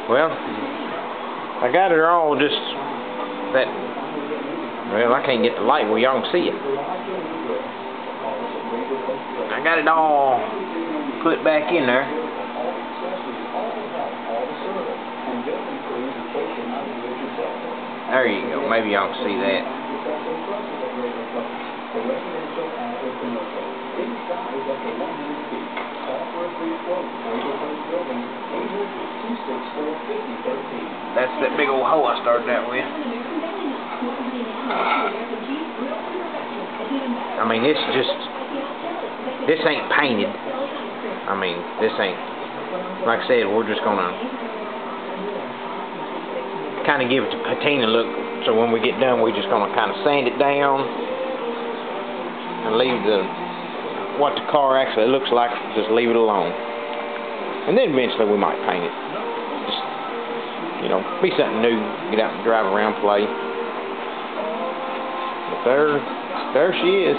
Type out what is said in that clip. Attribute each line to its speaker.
Speaker 1: Well, I got it all just that. Well, I can't get the light where y'all can see it. I got it all put back in there. There you go. Maybe y'all can see that. That's that big old hole I started out with. I mean, this ain't painted. I mean, this ain't, like I said, we're just gonna kind of give it the patina look, so when we get done, we're just gonna kind of sand it down and leave what the car actually looks like, just leave it alone. And then eventually we might paint it. Just, you know, be something new, get out and drive around, play. But there she is.